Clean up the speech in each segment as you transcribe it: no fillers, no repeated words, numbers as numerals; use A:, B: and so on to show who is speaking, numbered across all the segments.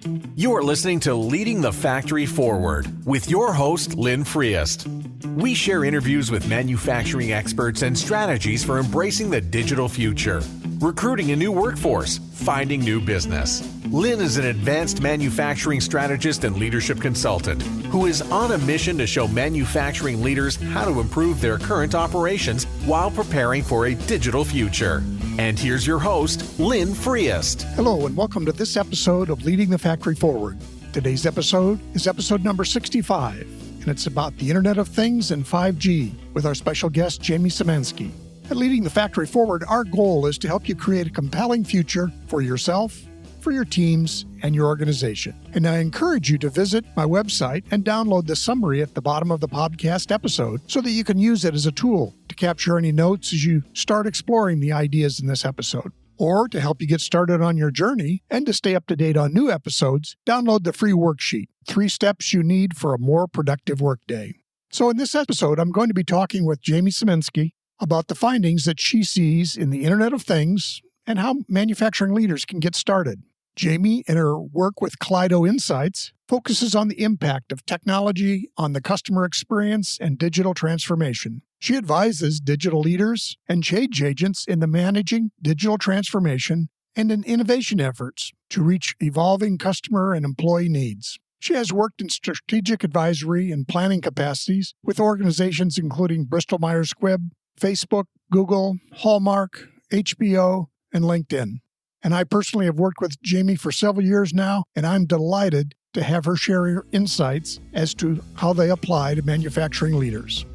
A: You are listening to Leading the Factory Forward with your host, Lynn Friest. We share interviews with manufacturing experts and strategies for embracing the digital future, recruiting a new workforce, finding new business. Lynn is an advanced manufacturing strategist and leadership consultant who is on a mission to show manufacturing leaders how to improve their current operations while preparing for a digital future. And here's your host, Lynn Friest.
B: Hello, and welcome to this episode of Leading the Factory Forward. Today's episode is episode number 65, and it's about the Internet of Things and 5G with our special guest, Jaimy Szymanski. At Leading the Factory Forward, our goal is to help you create a compelling future for yourself, for your teams, and your organization. And I encourage you to visit my website and download the summary at the bottom of the podcast episode so that you can use it as a tool to capture any notes as you start exploring the ideas in this episode. Or to help you get started on your journey and to stay up to date on new episodes, download the free worksheet, 3 steps you need for a more productive workday. So in this episode, I'm going to be talking with Jaimy Szymanski about the findings that she sees in the Internet of Things and how manufacturing leaders can get started. Jaimy, in her work with Kaleido Insights, focuses on the impact of technology on the customer experience and digital transformation. She advises digital leaders and change agents in the managing digital transformation and in innovation efforts to reach evolving customer and employee needs. She has worked in strategic advisory and planning capacities with organizations including Bristol-Myers Squibb, Facebook, Google, Hallmark, HBO, and LinkedIn. And I personally have worked with Jaimy for several years now, and I'm delighted to have her share her insights as to how they apply to manufacturing leaders.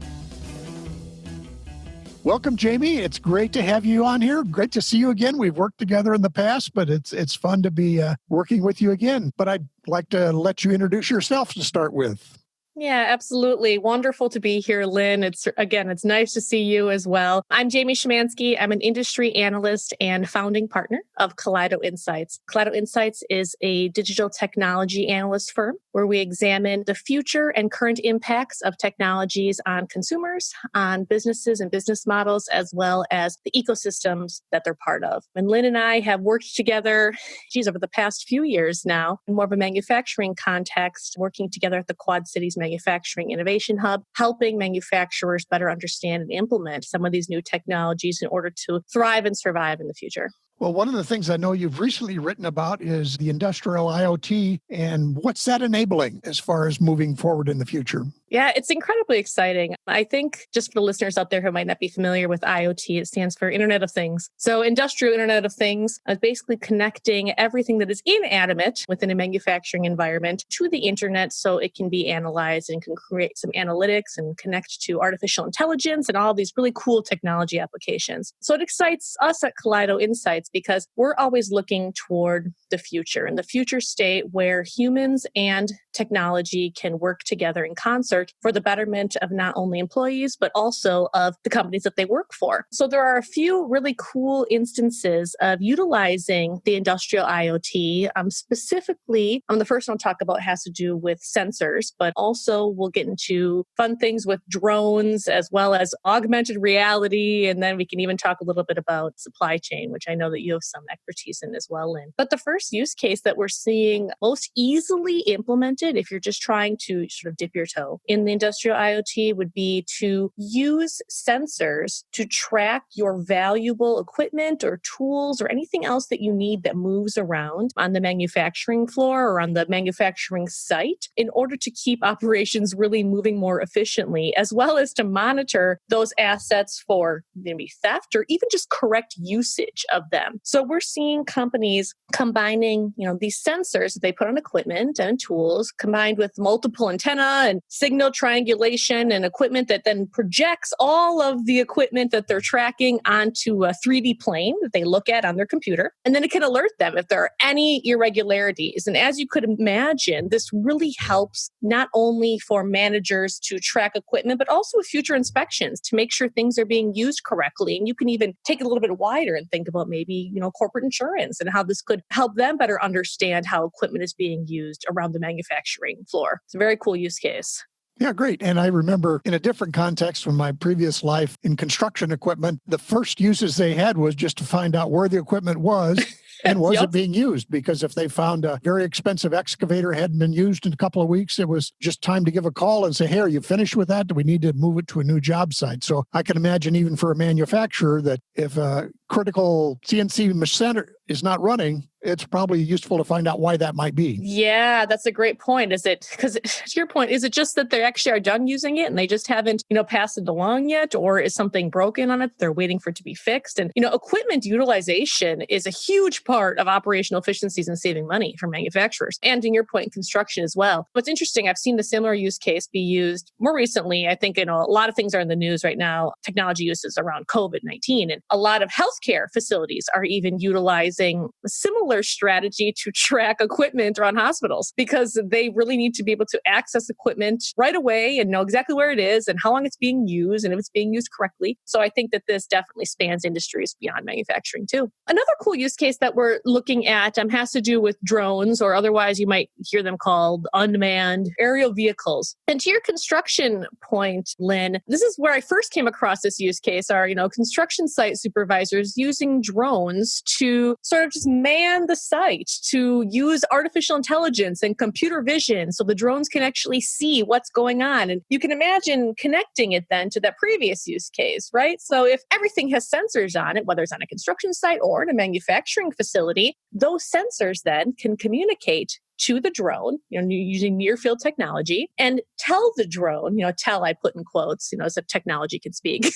B: Welcome, Jaimy. It's great to have you on here. Great to see you again. We've worked together in the past, but it's fun to be working with you again. But I'd like to let you introduce yourself to start with.
C: Yeah, absolutely. Wonderful to be here, Lynn. It's nice to see you as well. I'm Jaimy Szmanski. I'm an industry analyst and founding partner of Kaleido Insights. Kaleido Insights is a digital technology analyst firm where we examine the future and current impacts of technologies on consumers, on businesses and business models, as well as the ecosystems that they're part of. And Lynn and I have worked together, over the past few years now, in more of a manufacturing context, working together at the Quad Cities Manufacturing Innovation Hub, helping manufacturers better understand and implement some of these new technologies in order to thrive and survive in the future.
B: Well, one of the things I know you've recently written about is the industrial IoT and what's that enabling as far as moving forward in the future?
C: Yeah, it's incredibly exciting. I think just for the listeners out there who might not be familiar with IoT, it stands for Internet of Things. So Industrial Internet of Things is basically connecting everything that is inanimate within a manufacturing environment to the internet so it can be analyzed and can create some analytics and connect to artificial intelligence and all these really cool technology applications. So it excites us at Kaleido Insights because we're always looking toward the future and the future state where humans and technology can work together in concert for the betterment of not only employees, but also of the companies that they work for. So there are a few really cool instances of utilizing the industrial IoT. Specifically, the first one I'll talk about has to do with sensors, but also we'll get into fun things with drones as well as augmented reality. And then we can even talk a little bit about supply chain, which I know that you have some expertise in as well, Lynn. But the first use case that we're seeing most easily implemented, if you're just trying to sort of dip your toe in the industrial IoT, would be to use sensors to track your valuable equipment or tools or anything else that you need that moves around on the manufacturing floor or on the manufacturing site in order to keep operations really moving more efficiently, as well as to monitor those assets for maybe theft or even just correct usage of them. So we're seeing companies combining, these sensors that they put on equipment and tools combined with multiple antenna and signal triangulation and equipment that then projects all of the equipment that they're tracking onto a 3D plane that they look at on their computer. And then it can alert them if there are any irregularities. And as you could imagine, this really helps not only for managers to track equipment, but also with future inspections to make sure things are being used correctly. And you can even take it a little bit wider and think about maybe, corporate insurance and how this could help them better understand how equipment is being used around the manufacturing floor. It's a very cool use case.
B: Yeah, great. And I remember in a different context from my previous life in construction equipment, the first uses they had was just to find out where the equipment was And was
C: Yep.
B: it being used? Because if they found a very expensive excavator hadn't been used in a couple of weeks, it was just time to give a call and say, hey, are you finished with that? Do we need to move it to a new job site? So I can imagine even for a manufacturer that if a critical CNC center is not running, it's probably useful to find out why that might be.
C: Yeah, that's a great point. Is it, because to your point, is it just that they actually are done using it and they just haven't, passed it along yet? Or is something broken on it? They're waiting for it to be fixed. And, equipment utilization is a huge part of operational efficiencies and saving money for manufacturers. And in your point, construction as well. What's interesting, I've seen a similar use case be used more recently. I think, a lot of things are in the news right now, technology uses around COVID-19. And a lot of healthcare facilities are even utilizing a similar strategy to track equipment around hospitals because they really need to be able to access equipment right away and know exactly where it is and how long it's being used and if it's being used correctly. So I think that this definitely spans industries beyond manufacturing too. Another cool use case that we're looking at has to do with drones, or otherwise you might hear them called unmanned aerial vehicles. And to your construction point, Lynn, this is where I first came across this use case are, construction site supervisors using drones to sort of just man the site, to use artificial intelligence and computer vision so the drones can actually see what's going on. And you can imagine connecting it then to that previous use case, right? So if everything has sensors on it, whether it's on a construction site or in a manufacturing facility, those sensors then can communicate to the drone, using near field technology, and tell the drone, tell I put in quotes, as if technology can speak,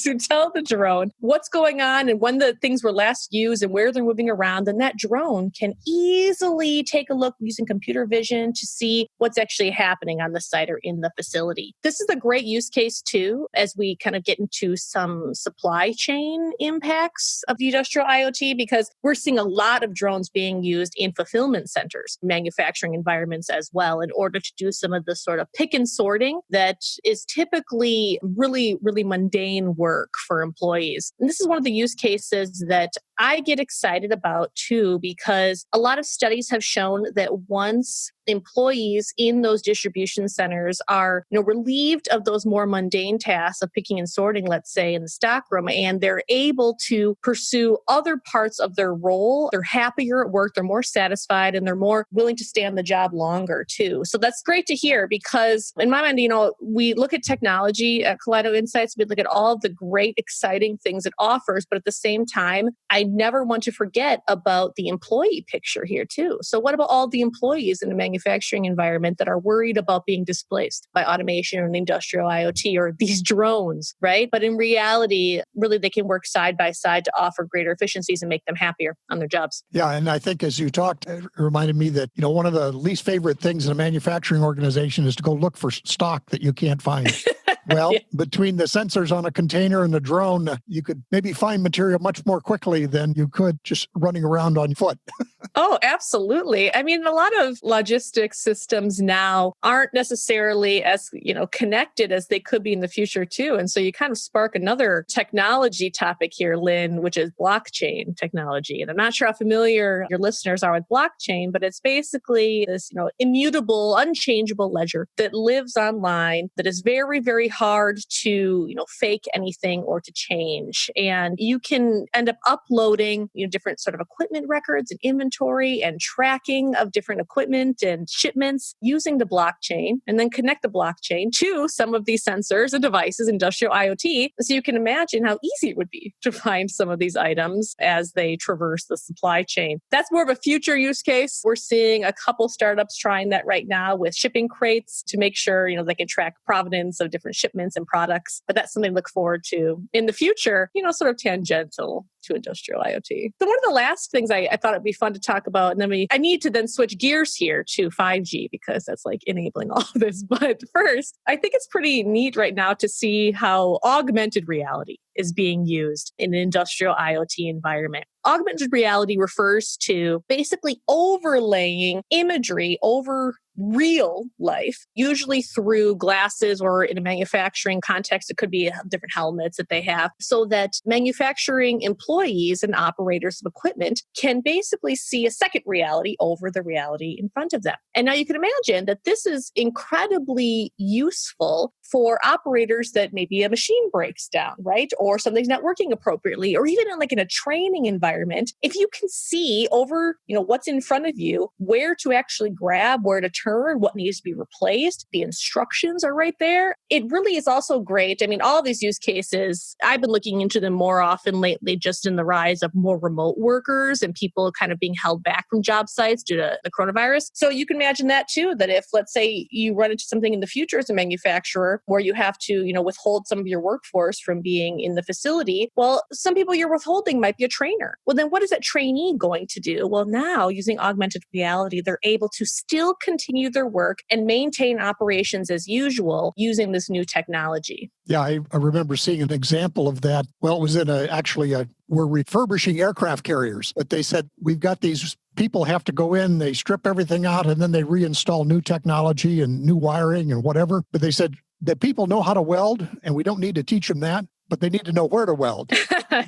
C: to tell the drone what's going on and when the things were last used and where they're moving around. And that drone can easily take a look using computer vision to see what's actually happening on the site or in the facility. This is a great use case too, as we kind of get into some supply chain impacts of the industrial IoT, because we're seeing a lot of drones being used in fulfillment centers, manufacturing environments as well, in order to do some of the sort of pick and sorting that is typically really, really mundane work for employees. And this is one of the use cases that I get excited about too, because a lot of studies have shown that once employees in those distribution centers are, relieved of those more mundane tasks of picking and sorting, let's say in the stockroom, and they're able to pursue other parts of their role, they're happier at work, they're more satisfied, and they're more willing to stay on the job longer too. So that's great to hear, because in my mind, we look at technology at Kaleido Insights, we look at all of the great, exciting things it offers, but at the same time, I never want to forget about the employee picture here too. So what about all the employees in a manufacturing environment that are worried about being displaced by automation or an industrial IoT or these drones, right? But in reality, really they can work side by side to offer greater efficiencies and make them happier on their jobs.
B: Yeah, and I think as you talked, it reminded me that, one of the least favorite things in a manufacturing organization is to go look for stock that you can't find. Well, yeah. Between the sensors on a container and the drone, you could maybe find material much more quickly than you could just running around on foot.
C: Oh, absolutely. I mean, a lot of logistics systems now aren't necessarily as, connected as they could be in the future too. And so you kind of spark another technology topic here, Lynn, which is blockchain technology. And I'm not sure how familiar your listeners are with blockchain, but it's basically this, immutable, unchangeable ledger that lives online that is very, very hard to, fake anything or to change. And you can end up uploading, different sort of equipment records and inventory and tracking of different equipment and shipments using the blockchain, and then connect the blockchain to some of these sensors and devices, industrial IoT. So you can imagine how easy it would be to find some of these items as they traverse the supply chain. That's more of a future use case. We're seeing a couple startups trying that right now with shipping crates to make sure, they can track provenance of different shipments and products. But that's something to look forward to in the future, sort of tangential to industrial IoT. So one of the last things I thought it'd be fun to talk about, and then I need to then switch gears here to 5G because that's like enabling all of this. But first, I think it's pretty neat right now to see how augmented reality is being used in an industrial IoT environment. Augmented reality refers to basically overlaying imagery over real life, usually through glasses, or in a manufacturing context, it could be different helmets that they have, so that manufacturing employees and operators of equipment can basically see a second reality over the reality in front of them. And now you can imagine that this is incredibly useful for operators that maybe a machine breaks down, right? Or something's not working appropriately, or even in a training environment. If you can see over, what's in front of you, where to actually grab, where to turn, what needs to be replaced, the instructions are right there. It really is also great. I mean, all of these use cases, I've been looking into them more often lately, just in the rise of more remote workers and people kind of being held back from job sites due to the coronavirus. So you can imagine that too, that if, let's say, you run into something in the future as a manufacturer where you have to, withhold some of your workforce from being in the facility, well, some people you're withholding might be a trainer. Well, then what is that trainee going to do? Well, now using augmented reality, they're able to still continue their work and maintain operations as usual using this new technology.
B: Yeah, I remember seeing an example of that. Well, it was in we're refurbishing aircraft carriers, but they said, we've got these people have to go in, they strip everything out, and then they reinstall new technology and new wiring and whatever. But they said that people know how to weld, and we don't need to teach them that, but they need to know where to weld.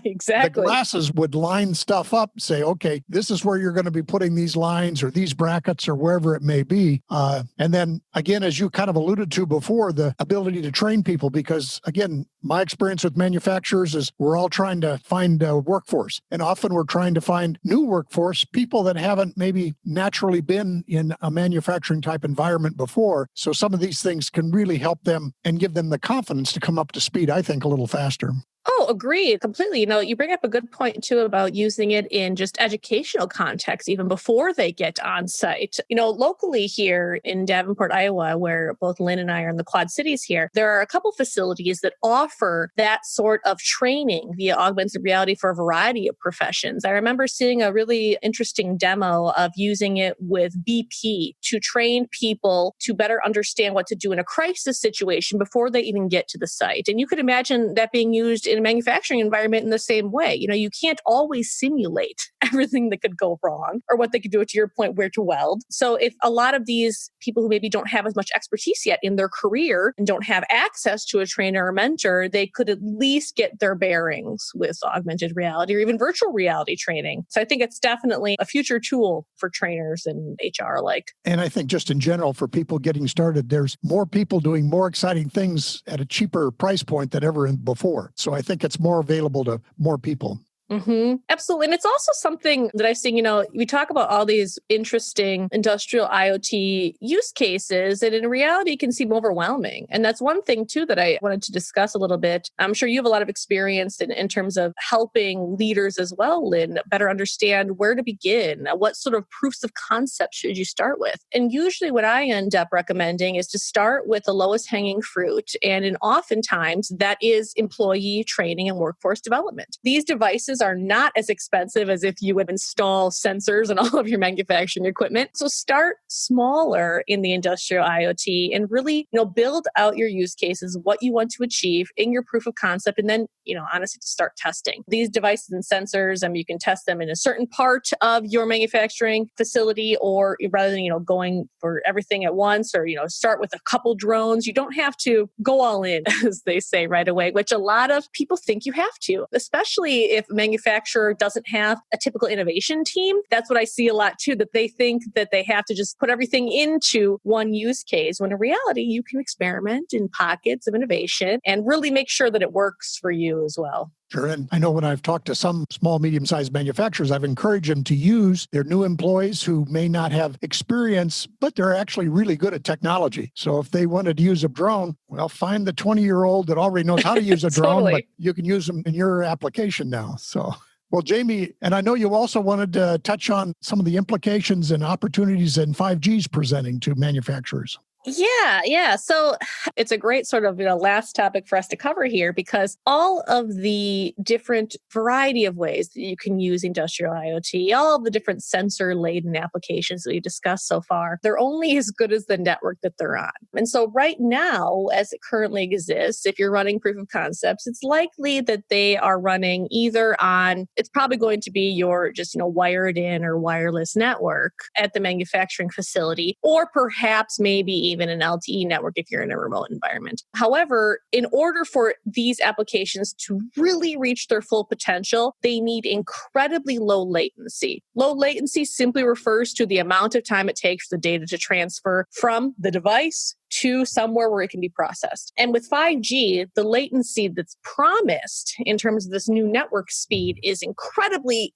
C: Exactly.
B: The glasses would line stuff up, say, okay, this is where you're going to be putting these lines or these brackets or wherever it may be. And then again, as you kind of alluded to before, the ability to train people, because again, my experience with manufacturers is we're all trying to find a workforce. And often we're trying to find new workforce, people that haven't maybe naturally been in a manufacturing type environment before. So some of these things can really help them and give them the confidence to come up to speed, I think, a little faster.
C: Oh, agreed. Completely. You bring up a good point too about using it in just educational context, even before they get on site. Locally here in Davenport, Iowa, where both Lynn and I are in the Quad Cities here, there are a couple facilities that offer that sort of training via augmented reality for a variety of professions. I remember seeing a really interesting demo of using it with BP to train people to better understand what to do in a crisis situation before they even get to the site. And you could imagine that being used in a manufacturing environment in the same way. You can't always simulate everything that could go wrong or what they could do, to your point, where to weld. So if a lot of these people who maybe don't have as much expertise yet in their career and don't have access to a trainer or mentor, they could at least get their bearings with augmented reality or even virtual reality training. So I think it's definitely a future tool for trainers and HR alike.
B: And I think just in general, for people getting started, there's more people doing more exciting things at a cheaper price point than ever before. So I think it's more available to more people.
C: Mm-hmm. Absolutely. And it's also something that I've seen, we talk about all these interesting industrial IoT use cases, and in reality, it can seem overwhelming. And that's one thing too that I wanted to discuss a little bit. I'm sure you have a lot of experience in terms of helping leaders as well, Lynn, better understand where to begin. What sort of proofs of concept should you start with? And usually what I end up recommending is to start with the lowest hanging fruit. And oftentimes that is employee training and workforce development. These devices are not as expensive as if you would install sensors in all of your manufacturing equipment. So start smaller in the industrial IoT and really, build out your use cases, what you want to achieve in your proof of concept, and then, honestly, to start testing these devices and sensors. You can test them in a certain part of your manufacturing facility, or rather than, going for everything at once, or, start with a couple drones. You don't have to go all in, as they say right away, which a lot of people think you have to, especially if manufacturer doesn't have a typical innovation team. That's what I see a lot too, that they think that they have to just put everything into one use case, when in reality, you can experiment in pockets of innovation and really make sure that it works for you as well.
B: Sure. And I know when I've talked to some small, medium-sized manufacturers, I've encouraged them to use their new employees who may not have experience, but they're actually really good at technology. So if they wanted to use a drone, well, find the 20-year-old that already knows how to use a drone,
C: Totally.
B: But you can use them in your application now. So, well, Jaimy, and I know you also wanted to touch on some of the implications and opportunities in 5G is presenting to manufacturers.
C: Yeah. So it's a great sort of last topic for us to cover here, because all of the different variety of ways that you can use industrial IoT, all of the different sensor-laden applications that we discussed so far, they're only as good as the network that they're on. And so right now, as it currently exists, if you're running proof of concepts, it's likely that they are running either on, it's probably going to be your just wired in or wireless network at the manufacturing facility, or perhaps maybe even an LTE network if you're in a remote environment. However, in order for these applications to really reach their full potential, they need incredibly low latency. Low latency simply refers to the amount of time it takes for the data to transfer from the device to somewhere where it can be processed. And with 5G, the latency that's promised in terms of this new network speed is incredibly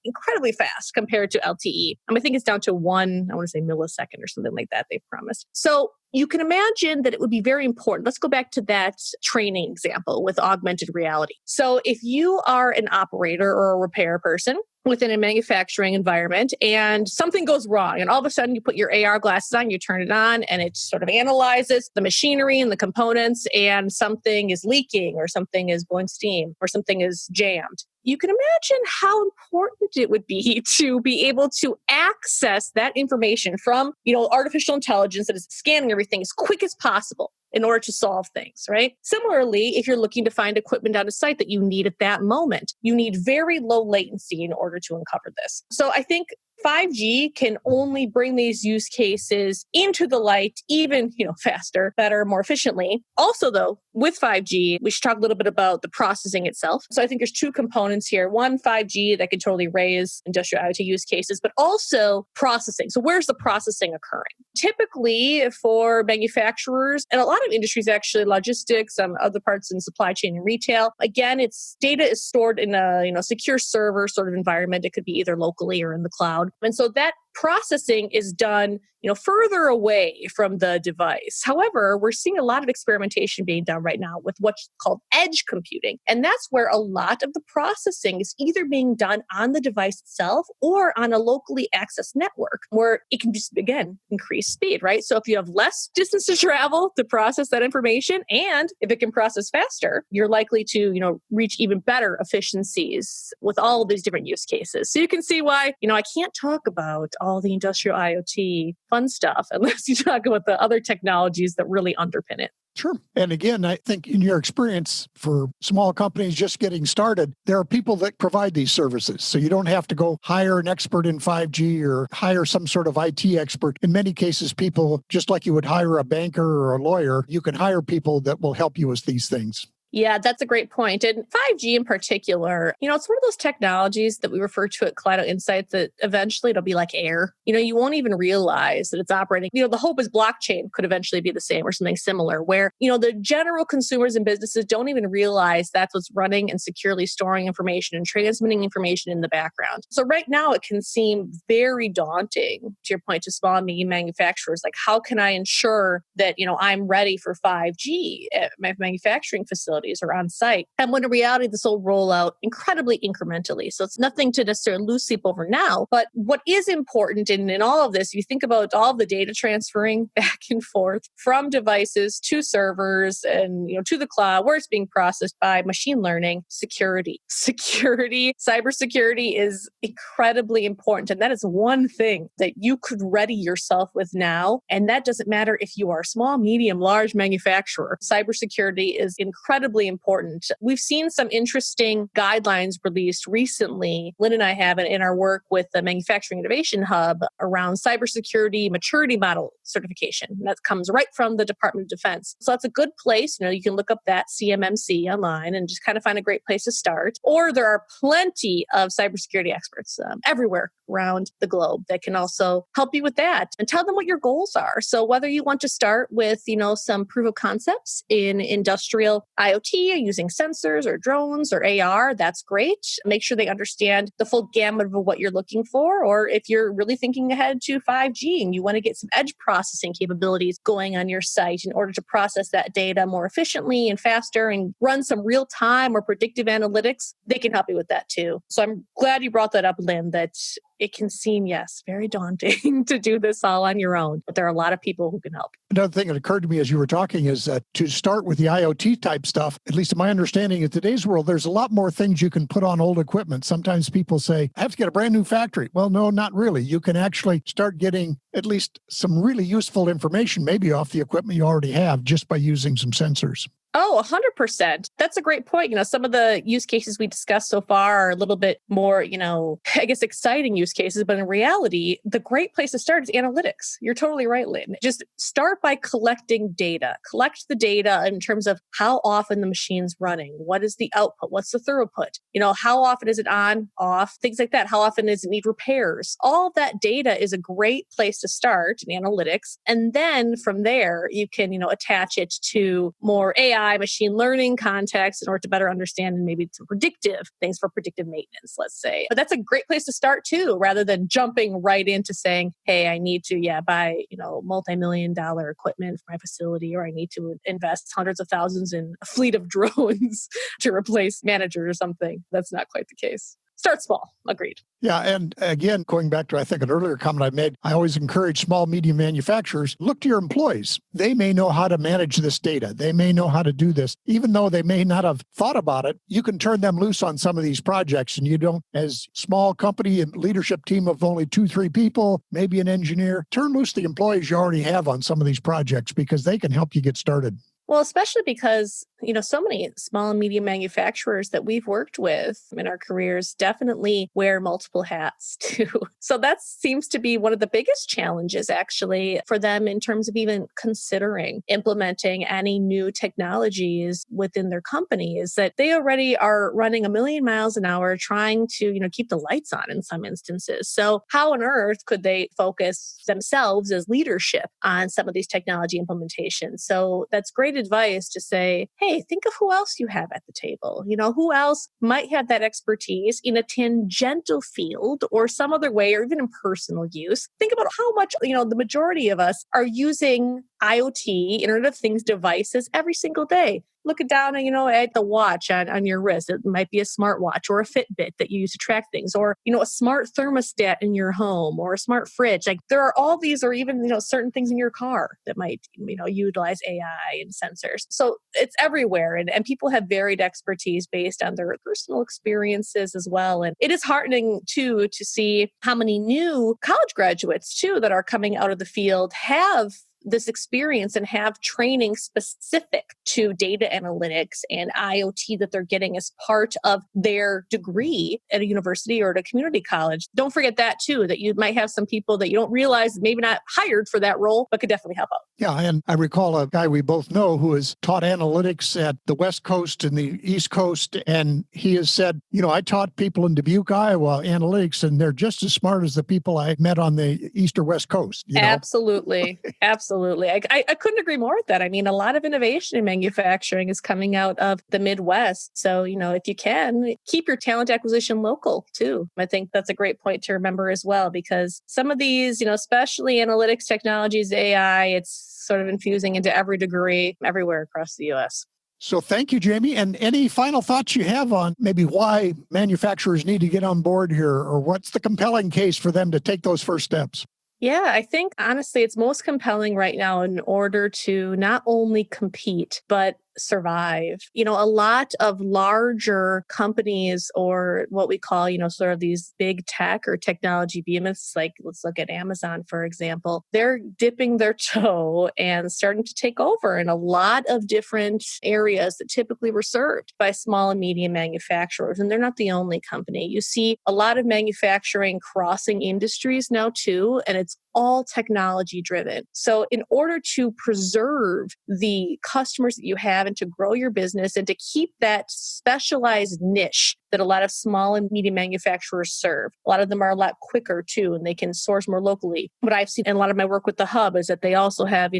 C: fast compared to LTE. I think it's down to millisecond or something like that they've promised. So you can imagine that it would be very important. Let's go back to that training example with augmented reality. So if you are an operator or a repair person within a manufacturing environment and something goes wrong, and all of a sudden you put your AR glasses on, you turn it on, and it sort of analyzes the machinery and the components, and something is leaking or something is blowing steam or something is jammed. You can imagine how important it would be to be able to access that information from, artificial intelligence that is scanning everything as quick as possible in order to solve things, right? Similarly, if you're looking to find equipment on a site that you need at that moment, you need very low latency in order to uncover this. So I think 5G can only bring these use cases into the light even, faster, better, more efficiently. Also, though, with 5G, we should talk a little bit about the processing itself. So I think there's two components here. One, 5G that can totally raise industrial IoT use cases, but also processing. So where's the processing occurring? Typically for manufacturers, and a lot of industries actually, logistics, other parts in supply chain and retail, again, its data is stored in a secure server sort of environment. It could be either locally or in the cloud. And so that processing is done, further away from the device. However, we're seeing a lot of experimentation being done right now with what's called edge computing. And that's where a lot of the processing is either being done on the device itself or on a locally accessed network where it can just, again, increase speed, right? So if you have less distance to travel to process that information, and if it can process faster, you're likely to, reach even better efficiencies with all of these different use cases. So you can see why, I can't talk about all the industrial IoT fun stuff unless you talk about the other technologies that really underpin it.
B: Sure. And again, I think in your experience for small companies just getting started, there are people that provide these services. So you don't have to go hire an expert in 5G or hire some sort of IT expert. In many cases, people, just like you would hire a banker or a lawyer, you can hire people that will help you with these things.
C: Yeah, that's a great point. And 5G in particular, it's one of those technologies that we refer to at Kaleido Insights that eventually it'll be like air. You won't even realize that it's operating. The hope is blockchain could eventually be the same or something similar where, the general consumers and businesses don't even realize that's what's running and securely storing information and transmitting information in the background. So right now it can seem very daunting, to your point, to small and medium manufacturers. Like, how can I ensure that, I'm ready for 5G at my manufacturing facility or on site? And when in reality, this will roll out incredibly incrementally. So it's nothing to necessarily lose sleep over now. But what is important in all of this, you think about all the data transferring back and forth from devices to servers and to the cloud, where it's being processed by machine learning, security. Cybersecurity is incredibly important. And that is one thing that you could ready yourself with now. And that doesn't matter if you are a small, medium, large manufacturer. Cybersecurity is incredibly important. We've seen some interesting guidelines released recently. Lynn and I have in our work with the Manufacturing Innovation Hub around cybersecurity maturity model certification. And that comes right from the Department of Defense. So that's a good place. You can look up that CMMC online and just kind of find a great place to start. Or there are plenty of cybersecurity experts everywhere around the globe that can also help you with that and tell them what your goals are. So whether you want to start with, some proof of concepts in industrial IoT using sensors or drones or AR, that's great. Make sure they understand the full gamut of what you're looking for. Or if you're really thinking ahead to 5G and you want to get some edge processing capabilities going on your site in order to process that data more efficiently and faster and run some real-time or predictive analytics, they can help you with that too. So I'm glad you brought that up, Lynn, that it can seem, yes, very daunting to do this all on your own, but there are a lot of people who can help.
B: Another thing that occurred to me as you were talking is that to start with the IoT type stuff, at least in my understanding, in today's world, there's a lot more things you can put on old equipment. Sometimes people say, I have to get a brand new factory. Well, no, not really. You can actually start getting at least some really useful information, maybe off the equipment you already have, just by using some sensors.
C: Oh, 100%. That's a great point. Some of the use cases we discussed so far are a little bit more, I guess exciting use cases, but in reality, the great place to start is analytics. You're totally right, Lynn. Just start by collecting data. Collect the data in terms of how often the machine's running. What is the output? What's the throughput? How often is it on, off, things like that. How often does it need repairs? All of that data is a great place to start in analytics. And then from there, you can, attach it to more AI, machine learning context in order to better understand and maybe some predictive things for predictive maintenance, let's say. But that's a great place to start too, rather than jumping right into saying, hey, I need to buy, multi-million-dollar equipment for my facility, or I need to invest hundreds of thousands in a fleet of drones to replace managers or something. That's not quite the case. Start small. Agreed.
B: Yeah. And again, going back to, I think, an earlier comment I made, I always encourage small, medium manufacturers, look to your employees. They may know how to manage this data. They may know how to do this. Even though they may not have thought about it, you can turn them loose on some of these projects. And you don't, as small company and leadership team of only 2-3 people, maybe an engineer, turn loose the employees you already have on some of these projects because they can help you get started.
C: Well, especially because, so many small and medium manufacturers that we've worked with in our careers definitely wear multiple hats too. So that seems to be one of the biggest challenges actually for them in terms of even considering implementing any new technologies within their company, is that they already are running 1,000,000 miles an hour trying to, keep the lights on in some instances. So how on earth could they focus themselves as leadership on some of these technology implementations? So that's great advice to say, hey, think of who else you have at the table. Who else might have that expertise in a tangential field or some other way, or even in personal use. Think about how much, the majority of us are using IoT, Internet of Things devices every single day. Look down, at the watch on your wrist. It might be a smartwatch or a Fitbit that you use to track things, or, a smart thermostat in your home, or a smart fridge. Like there are all these, or even, certain things in your car that might, utilize AI and sensors. So it's everywhere. And people have varied expertise based on their personal experiences as well. And it is heartening too, to see how many new college graduates too, that are coming out of the field have this experience and have training specific to data analytics and IoT that they're getting as part of their degree at a university or at a community college. Don't forget that too, that you might have some people that you don't realize maybe not hired for that role, but could definitely help out.
B: Yeah, and I recall a guy we both know who has taught analytics at the West Coast and the East Coast, and he has said, I taught people in Dubuque, Iowa, analytics, and they're just as smart as the people I met on the East or West Coast.
C: Absolutely. Absolutely. I couldn't agree more with that. I mean, a lot of innovation in manufacturing is coming out of the Midwest. So, if you can, keep your talent acquisition local too. I think that's a great point to remember as well, because some of these, especially analytics technologies, AI, it's sort of infusing into every degree everywhere across the U.S.
B: So thank you, Jaimy. And any final thoughts you have on maybe why manufacturers need to get on board here, or what's the compelling case for them to take those first steps?
C: Yeah, I think honestly, it's most compelling right now in order to not only compete, but survive. A lot of larger companies, or what we call, sort of these big tech or technology behemoths, like let's look at Amazon, for example, they're dipping their toe and starting to take over in a lot of different areas that typically were served by small and medium manufacturers. And they're not the only company. You see a lot of manufacturing crossing industries now too, and it's all technology driven. So in order to preserve the customers that you have and to grow your business and to keep that specialized niche that a lot of small and medium manufacturers serve, a lot of them are a lot quicker too, and they can source more locally. What I've seen in a lot of my work with the hub is that they also have,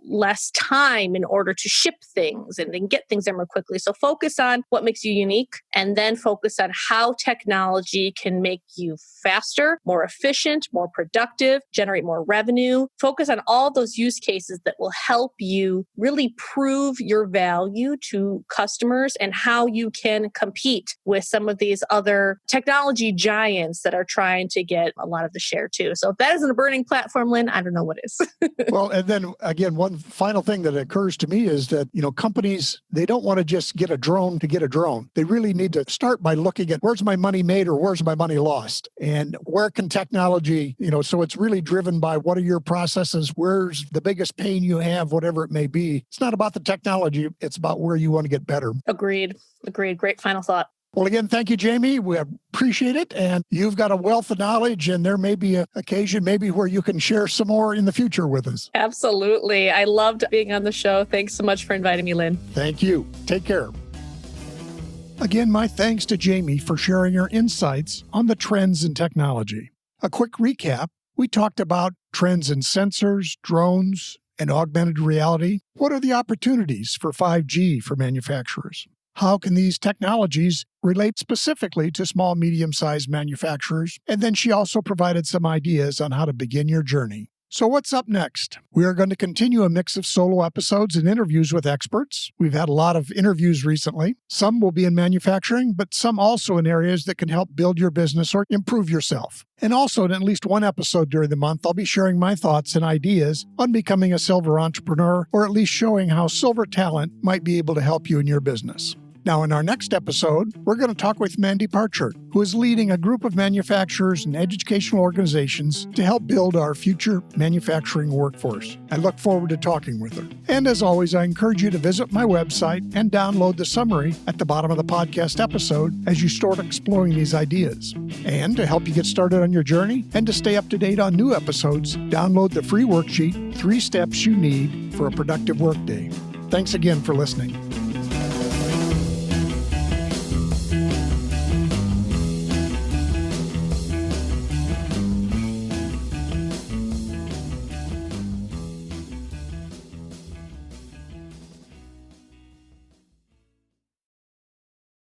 C: less time in order to ship things and then get things there more quickly. So focus on what makes you unique, and then focus on how technology can make you faster, more efficient, more productive, generate more revenue. Focus on all those use cases that will help you really prove your value to customers and how you can compete with some some of these other technology giants that are trying to get a lot of the share too. So if that isn't a burning platform, Lynn, I don't know what is.
B: Well, and then again, one final thing that occurs to me is that, companies, they don't want to just get a drone to get a drone. They really need to start by looking at where's my money made or where's my money lost, and where can technology, so it's really driven by what are your processes, where's the biggest pain you have, whatever it may be. It's not about the technology, it's about where you want to get better.
C: Agreed. Great final thought.
B: Well, again, thank you, Jaimy. We appreciate it. And you've got a wealth of knowledge, and there may be an occasion maybe where you can share some more in the future with us.
C: Absolutely. I loved being on the show. Thanks so much for inviting me, Lynn.
B: Thank you. Take care. Again, my thanks to Jaimy for sharing her insights on the trends in technology. A quick recap. We talked about trends in sensors, drones, and augmented reality. What are the opportunities for 5G for manufacturers? How can these technologies relate specifically to small, medium-sized manufacturers? And then she also provided some ideas on how to begin your journey. So what's up next? We are going to continue a mix of solo episodes and interviews with experts. We've had a lot of interviews recently. Some will be in manufacturing, but some also in areas that can help build your business or improve yourself. And also in at least one episode during the month, I'll be sharing my thoughts and ideas on becoming a silver entrepreneur, or at least showing how silver talent might be able to help you in your business. Now, in our next episode, we're going to talk with Mandy Parchert, who is leading a group of manufacturers and educational organizations to help build our future manufacturing workforce. I look forward to talking with her. And as always, I encourage you to visit my website and download the summary at the bottom of the podcast episode as you start exploring these ideas. And to help you get started on your journey and to stay up to date on new episodes, download the free worksheet, 3 Steps You Need for a Productive Workday. Thanks again for listening.